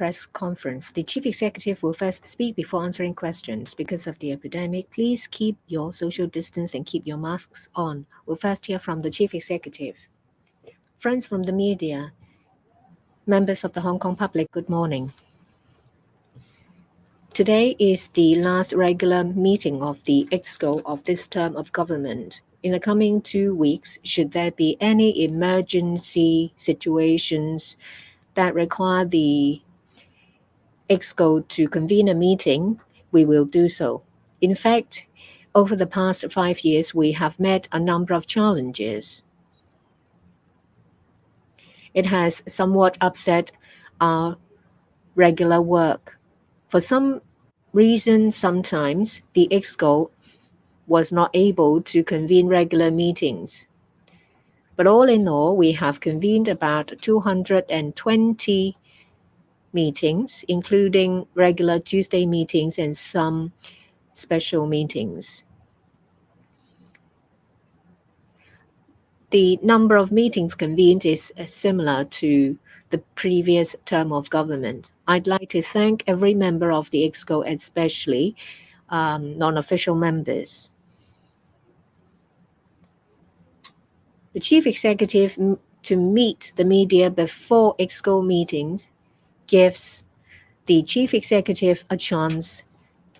press conference. The chief executive will first speak before answering questions. Because of the epidemic, please keep your social distance and keep your masks on. We'll first hear from the chief executive. Friends from the media, members of the Hong Kong public, good morning. Today is the last regular meeting of the EXCO of this term of government. In the coming 2 weeks, should there be any emergency situations that require the EXCO to convene a meeting, we will do so. In fact, over the past 5 years, we have met a number of challenges. It has somewhat upset our regular work. For some reason, sometimes the EXCO was not able to convene regular meetings. But all in all, we have convened about 220 meetings, including regular Tuesday meetings and some special meetings. The number of meetings convened is similar to the previous term of government. I'd like to thank every member of the EXCO, especially non-official members. The chief executive to meet the media before EXCO meetings gives the chief executive a chance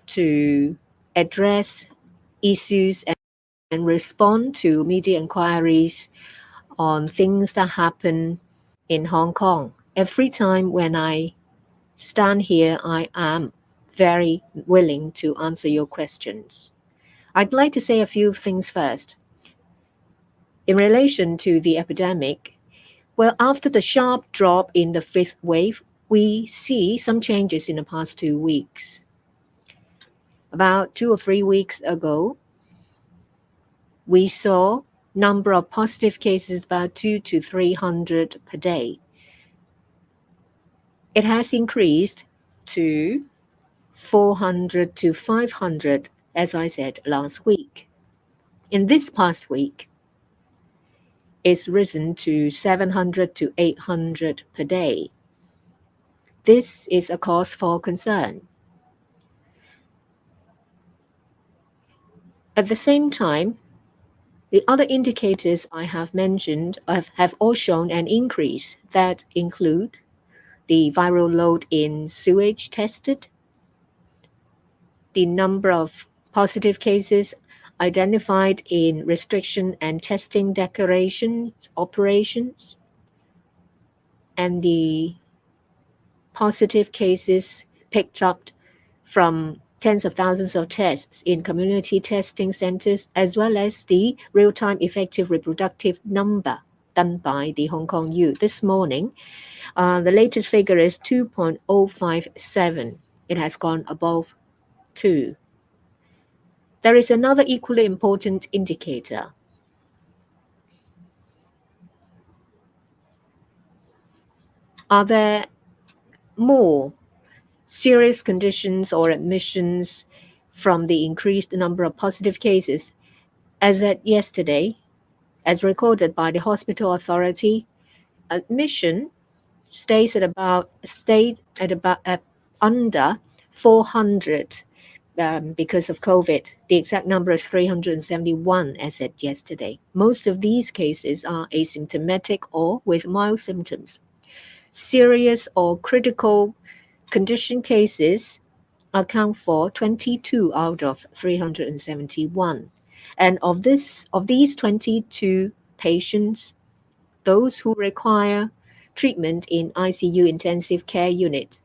to address issues and respond to media inquiries on things that happen in Hong Kong. Every time when I stand here, I am very willing to answer your questions. I'd like to say a few things first. In relation to the epidemic, well, after the sharp drop in the fifth wave, we see some changes in the past 2 weeks. About 2 or 3 weeks ago, we saw number of positive cases about 200 to 300 per day. It has increased to 400 to 500, as I said last week. In this past week, it's risen to 700 to 800 per day. This is a cause for concern. At the same time, the other indicators I have mentioned have all shown an increase that include the viral load in sewage tested, the number of positive cases identified in restriction and testing declarations operations, and the positive cases picked up from tens of thousands of tests in community testing centers, as well as the real-time effective reproductive number done by the Hong Kong U. This morning, the latest figure is 2.057. It has gone above 2. There is another equally important indicator. Are there more serious conditions or admissions from the increased number of positive cases? As at yesterday, as recorded by the hospital authority, admission stayed at about under 400 because of COVID. The exact number is 371 as at yesterday. Most of these cases are asymptomatic or with mild symptoms. Serious or critical condition cases account for 22 out of 371. And of these 22 patients, those who require treatment in ICU intensive care unit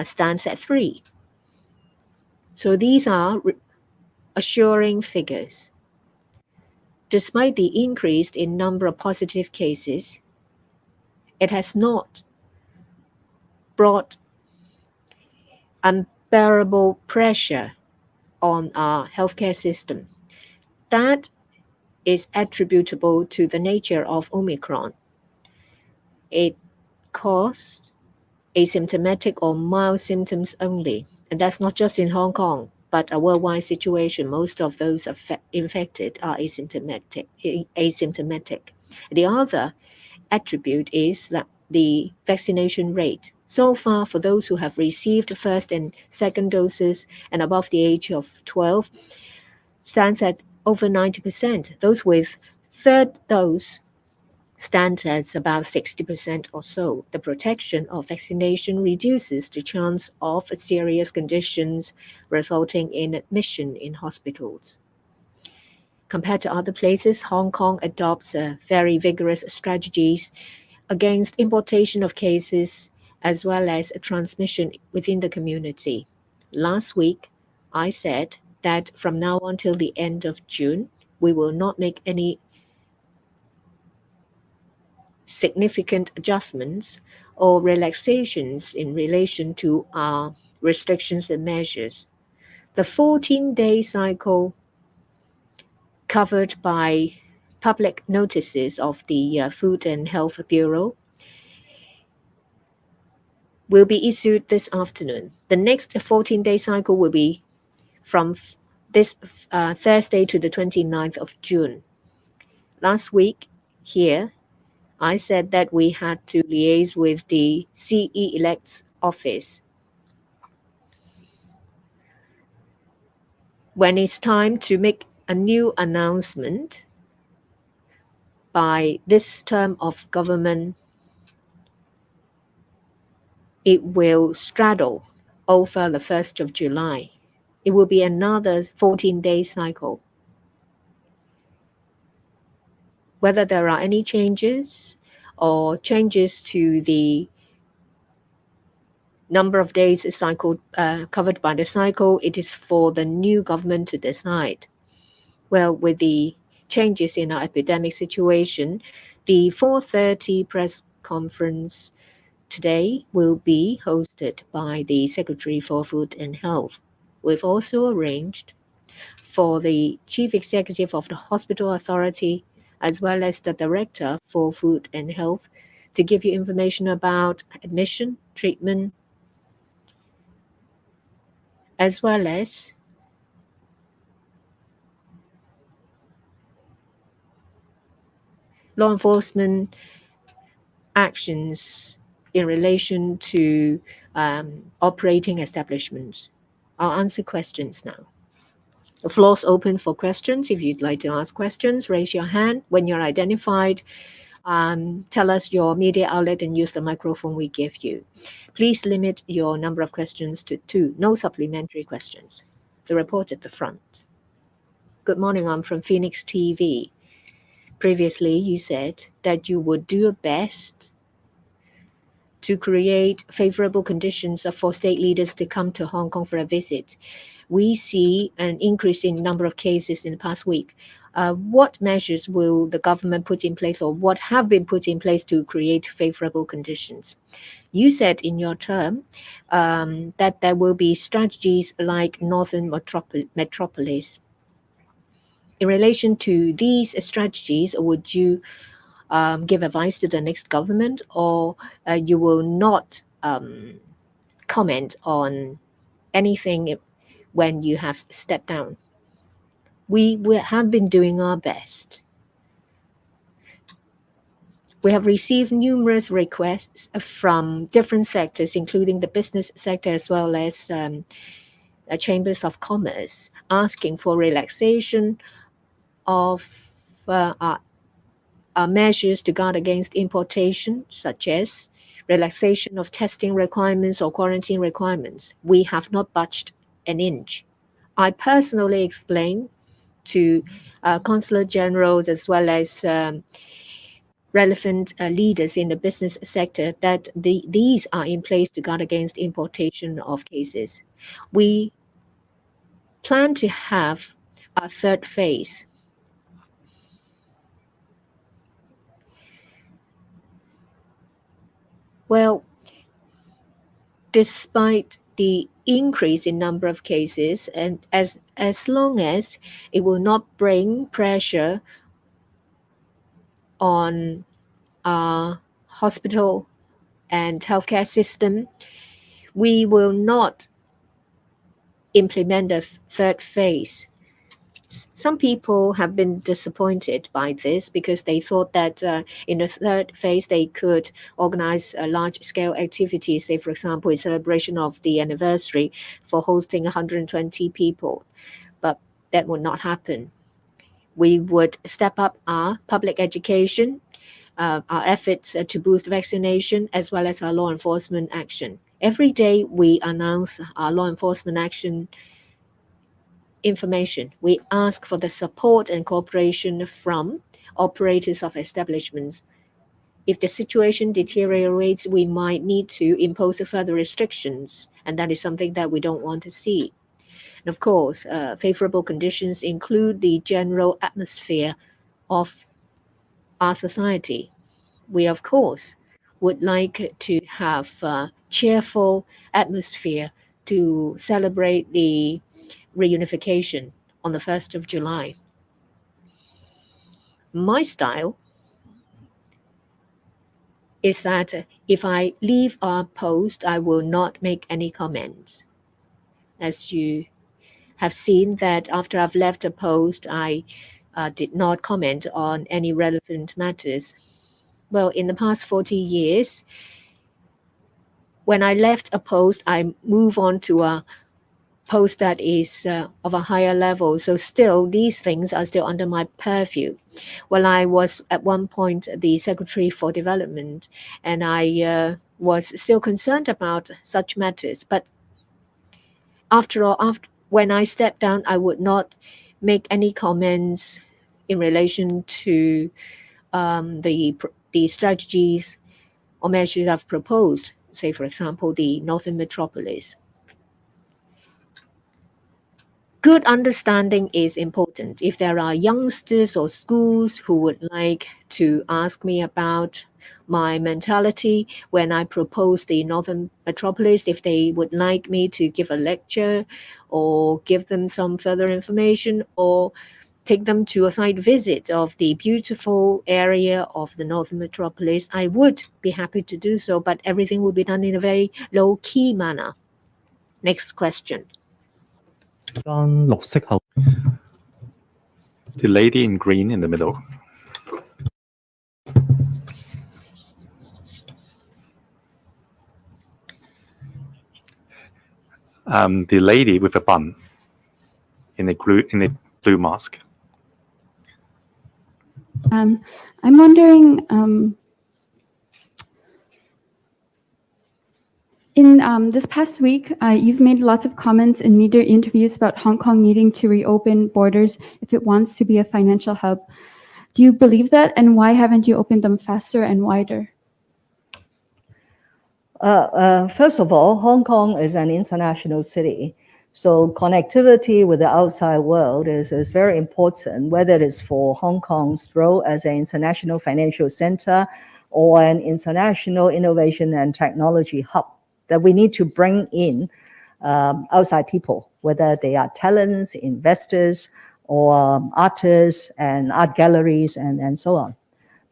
stands at 3. So these are assuring figures. Despite the increase in number of positive cases, it has not brought unbearable pressure on our healthcare system. That is attributable to the nature of Omicron. It caused asymptomatic or mild symptoms only. And that's not just in Hong Kong, but a worldwide situation. Most of those infected are asymptomatic. The other attribute is that the vaccination rate. So far, for those who have received first and second doses and above the age of 12, stands at over 90%. Those with third dose stands at about 60% or so. The protection of vaccination reduces the chance of serious conditions resulting in admission in hospitals. Compared to other places, Hong Kong adopts very vigorous strategies against importation of cases as well as transmission within the community. Last week, I said that from now until the end of June, we will not make any significant adjustments or relaxations in relation to our restrictions and measures. The 14-day cycle covered by public notices of the Food and Health Bureau will be issued this afternoon. The next 14-day cycle will be from this Thursday to the 29th of June. Last week here, I said that we had to liaise with the CE-elect's office. When it's time to make a new announcement by this term of government, it will straddle over the 1st of July. It will be another 14-day cycle. Whether there are any changes or changes to the number of days cycle covered by the cycle, it is for the new government to decide. Well, with the changes in our epidemic situation, the 4:30 press conference today will be hosted by the Secretary for Food and Health. We've also arranged for the Chief Executive of the Hospital Authority as well as the Director for Food and Health to give you information about admission, treatment, as well as law enforcement actions in relation to operating establishments. I'll answer questions now. The floor's open for questions. If you'd like to ask questions, raise your hand. When you're identified, tell us your media outlet and use the microphone we give you. Please limit your number of questions to 2. No supplementary questions. The report at the front. Good morning. I'm from Phoenix TV. Previously, you said that you would do your best to create favorable conditions for state leaders to come to Hong Kong for a visit. We see an increase in number of cases in the past week. What measures will the government put in place or what have been put in place to create favorable conditions? You said in your term that there will be strategies like Northern Metropolis. In relation to these strategies, would you give advice to the next government, or you will not comment on anything when you have stepped down? We have been doing our best. We have received numerous requests from different sectors, including the business sector as well as chambers of commerce, asking for relaxation of measures to guard against importation, such as relaxation of testing requirements or quarantine requirements. We have not budged an inch. I personally explained to consular generals as well as relevant leaders in the business sector that these are in place to guard against importation of cases. We plan to have a third phase. Well, despite the increase in number of cases, and as long as it will not bring pressure on our hospital and healthcare system, we will not implement the third phase. Some people have been disappointed by this because they thought that in the third phase they could organize large-scale activities, say, for example, in celebration of the anniversary for hosting 120 people. But that would not happen. We would step up our public education, our efforts to boost vaccination, as well as our law enforcement action. Every day we announce our law enforcement action information. We ask for the support and cooperation from operators of establishments. If the situation deteriorates, we might need to impose further restrictions, and that is something that we don't want to see. And of course, favorable conditions include the general atmosphere of our society. We, of course, would like to have a cheerful atmosphere to celebrate the reunification on the 1st of July. My style is that if I leave a post, I will not make any comments. As you have seen that after I've left a post, I did not comment on any relevant matters. Well, in the past 40 years, when I left a post, I move on to a post that is of a higher level. So still, these things are still under my purview. Well, I was at one point the Secretary for Development, and I was still concerned about such matters. But after all, when I stepped down, I would not make any comments in relation to the strategies or measures I've proposed, say, for example, the Northern Metropolis. Good understanding is important. If there are youngsters or schools who would like to ask me about my mentality when I propose the Northern Metropolis, if they would like me to give a lecture or give them some further information or take them to a site visit of the beautiful area of the Northern Metropolis, I would be happy to do so, but everything will be done in a very low-key manner. Next question. The lady in green in the middle. The lady with a bun in a blue mask. I'm wondering, in this past week, you've made lots of comments in media interviews about Hong Kong needing to reopen borders if it wants to be a financial hub. Do you believe that, and why haven't you opened them faster and wider? First of all, Hong Kong is an international city. So connectivity with the outside world is very important, whether it is for Hong Kong's role as an international financial center or an international innovation and technology hub, that we need to bring in outside people, whether they are talents, investors, or artists and art galleries and so on.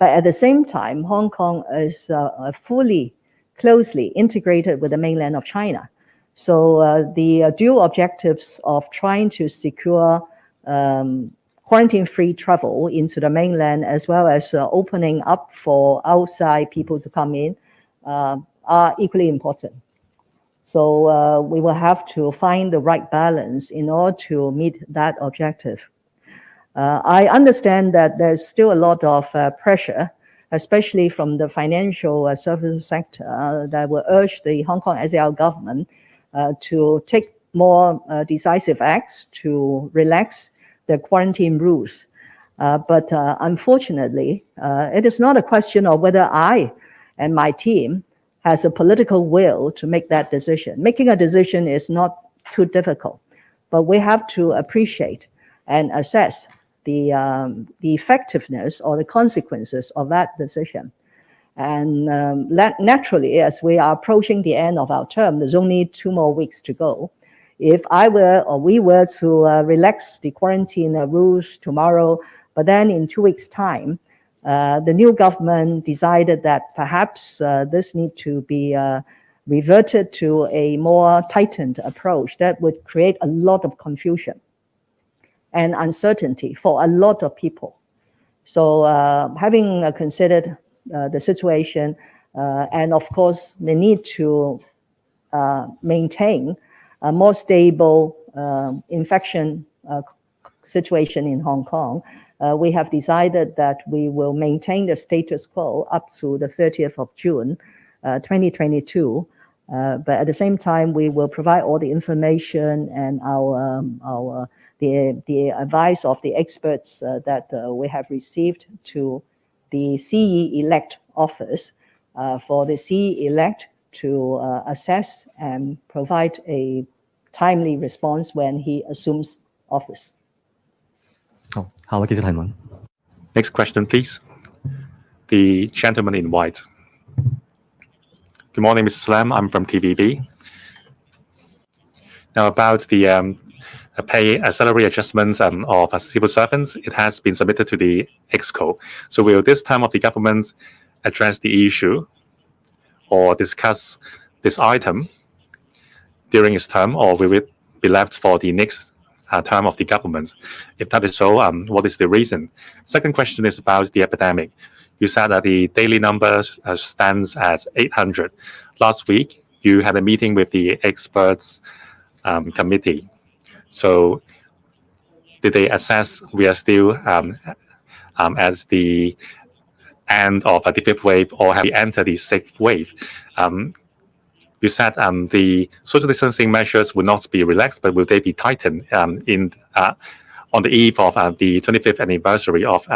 But at the same time, Hong Kong is fully, closely integrated with the mainland of China. So the dual objectives of trying to secure quarantine-free travel into the mainland, as well as opening up for outside people to come in, are equally important. So we will have to find the right balance in order to meet that objective. I understand that there's still a lot of pressure, especially from the financial services sector, that will urge the Hong Kong SAR government to take more decisive acts to relax the quarantine rules. But unfortunately, it is not a question of whether I and my team has a political will to make that decision. Making a decision is not too difficult, but we have to appreciate and assess the effectiveness or the consequences of that decision. And naturally, as we are approaching the end of our term, there's only 2 more weeks to go. If we were to relax the quarantine rules tomorrow, but then in 2 weeks' time, the new government decided that perhaps this need to be reverted to a more tightened approach, that would create a lot of confusion. and uncertainty for a lot of people. So having considered the situation and of course the need to maintain a more stable infection situation in Hong Kong, we have decided that we will maintain the status quo up to the 30th of June, 2022. But at the same time, we will provide all the information and the advice of the experts that we have received to the CE-elect office for the CE-elect to assess and provide a timely response when he assumes office. 好，下位記者提問。 Next question, please. The gentleman in white. Good morning, Mr. Slam. I'm from TVB. Now, about the salary adjustments of civil servants, it has been submitted to the EXCO. So will this term of the government address the issue or discuss this item during its term, or will it be left for the next term of the government? If that is so, what is the reason? Second question is about the epidemic. You said that the daily number stands at 800. Last week, you had a meeting with the experts committee. So did they assess we are still as the end of the fifth wave, or have we entered the sixth wave? You said the social distancing measures will not be relaxed, but will they be tightened on the eve of the 25th anniversary of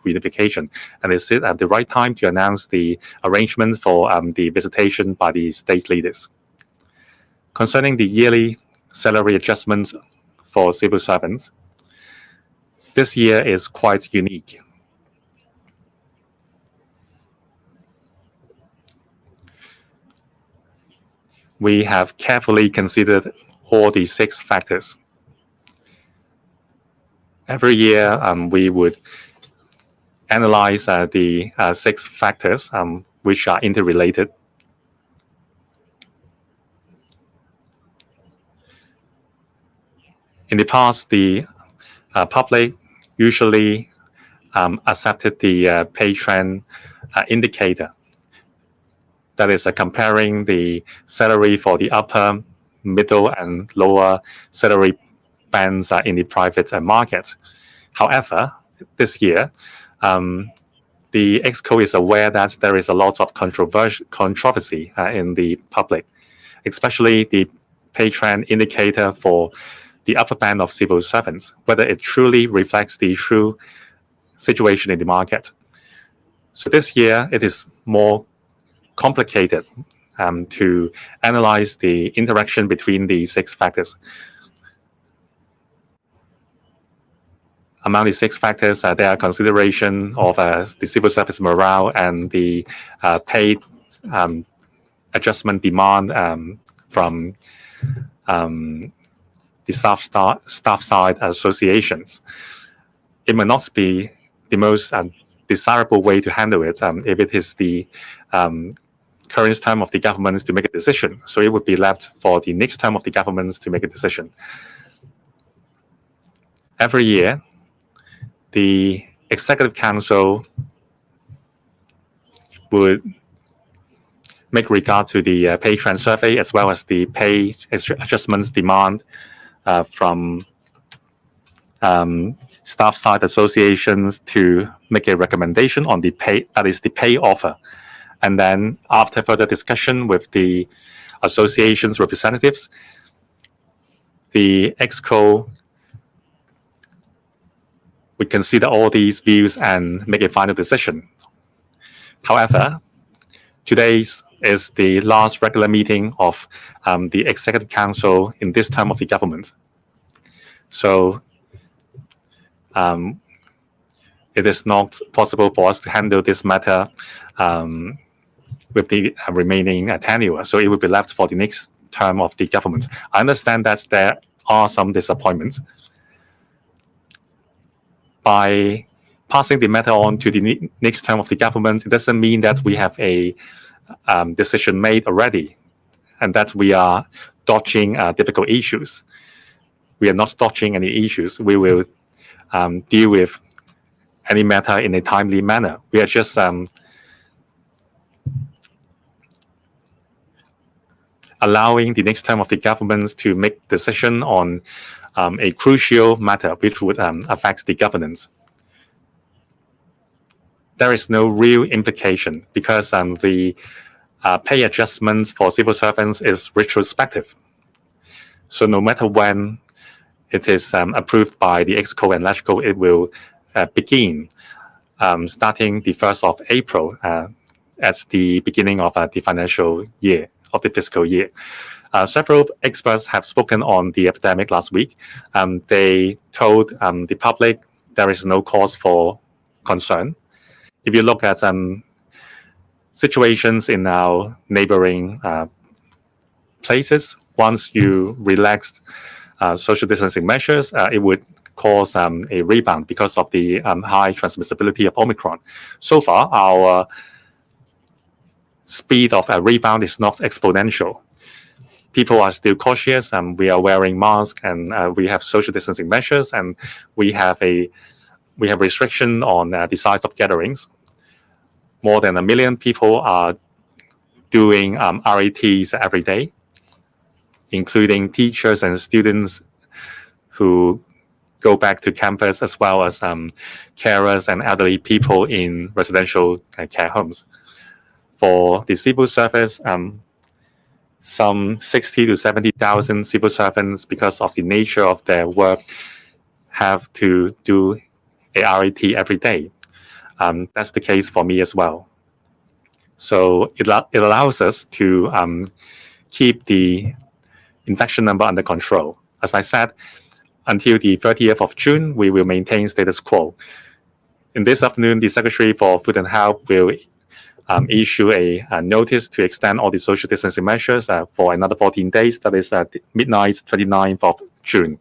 unification? And is it at the right time to announce the arrangements for the visitation by the state leaders? Concerning the yearly salary adjustments for civil servants, this year is quite unique. We have carefully considered all the 6 factors. Every year, we would analyze the 6 factors which are interrelated. In the past, the public usually accepted the pay trend indicator. That is comparing the salary for the upper, middle, and lower salary bands in the private market. However, this year, the EXCO is aware that there is a lot of controversy in the public, especially the pay trend indicator for the upper band of civil servants, whether it truly reflects the true situation in the market. So this year, it is more complicated to analyze the interaction between the 6 factors. Among the 6 factors, there are consideration of the civil service morale and the paid adjustment demand from the staff side associations. It may not be the most desirable way to handle it if it is the current term of the government to make a decision. So it would be left for the next term of the government to make a decision. Every year, the Executive Council would make regard to the pay trend survey as well as the pay adjustments demand from staff side associations to make a recommendation on the pay, that is the pay offer. And then after further discussion with the association's representatives, the EXCO would consider all these views and make a final decision. However, today is the last regular meeting of the Executive Council in this term of the government. So it is not possible for us to handle this matter with the remaining tenure. So it will be left for the next term of the government. I understand that there are some disappointments. By passing the matter on to the next term of the government, it doesn't mean that we have a decision made already and that we are dodging difficult issues. we are not dodging any issues. We will deal with any matter in a timely manner. We are just allowing the next term of the government to make decision on a crucial matter which would affect the governance. There is no real implication because the pay adjustments for civil servants is retrospective. So no matter when it is approved by the EXCO and LegCo, it will begin starting the 1st of April at the beginning of the financial year, of the fiscal year. Several experts have spoken on the epidemic last week. They told the public there is no cause for concern. If you look at situations in our neighboring places, once you relaxed social distancing measures, it would cause a rebound because of the high transmissibility of Omicron. So far, our speed of a rebound is not exponential. People are still cautious, and we are wearing masks, and we have social distancing measures, and we have restriction on the size of gatherings. More than 1 million people are doing RATs every day, including teachers and students who go back to campus, as well as carers and elderly people in residential care homes. For the civil service, some 60 to 70,000 civil servants, because of the nature of their work, have to do a RAT every day. That's the case for me as well. So it allows us to keep the infection number under control. As I said, until the 30th of June, we will maintain status quo. In this afternoon, the Secretary for Food and Health will issue a notice to extend all the social distancing measures for another 14 days. That is at midnight, 29th of June.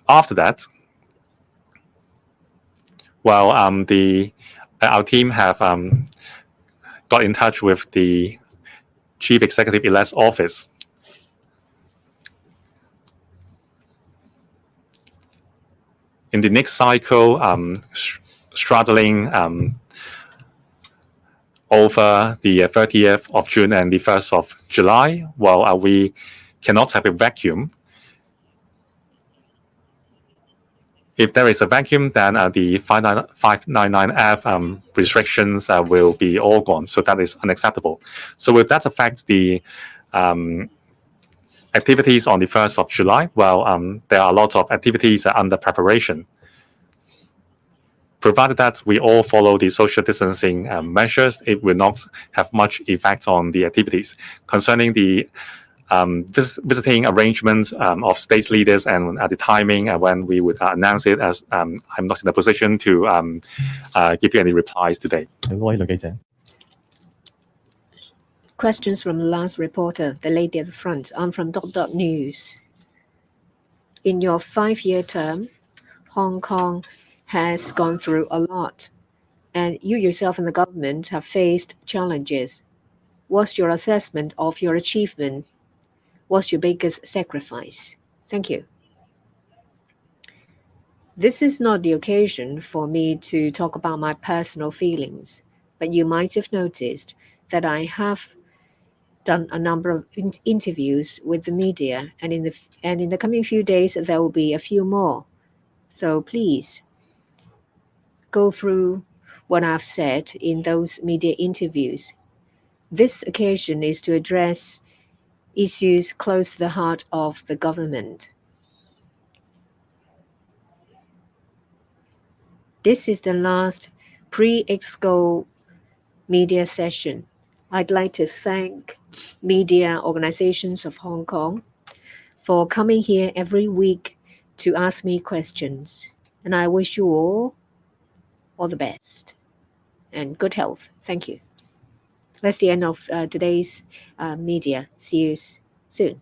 After that, well, our team have got in touch with the Chief Executive-elect's office. In the next cycle, straddling over the 30th of June and the 1st of July, well, we cannot have a vacuum. If there is a vacuum, then the 599F restrictions will be all gone. So that is unacceptable. So will that affect the activities on the 1st of July? Well, there are a lot of activities under preparation. Provided that we all follow the social distancing measures, it will not have much effect on the activities. Concerning the visiting arrangements of state leaders and the timing when we would announce it, as I'm not in a position to give you any replies today. Questions from the last reporter, the lady at the front. I'm from Dot News. In your 5-year term, Hong Kong has gone through a lot, and you yourself and the government have faced challenges. What's your assessment of your achievement? What's your biggest sacrifice? Thank you. This is not the occasion for me to talk about my personal feelings, but you might have noticed that I have done a number of interviews with the media, and in the coming few days there will be a few more. So please go through what I've said in those media interviews. This occasion is to address issues close to the heart of the government. This is the last pre-EXCO media session. I'd like to thank media organizations of Hong Kong for coming here every week to ask me questions. And I wish you all the best and good health. Thank you. That's the end of today's media. See you soon.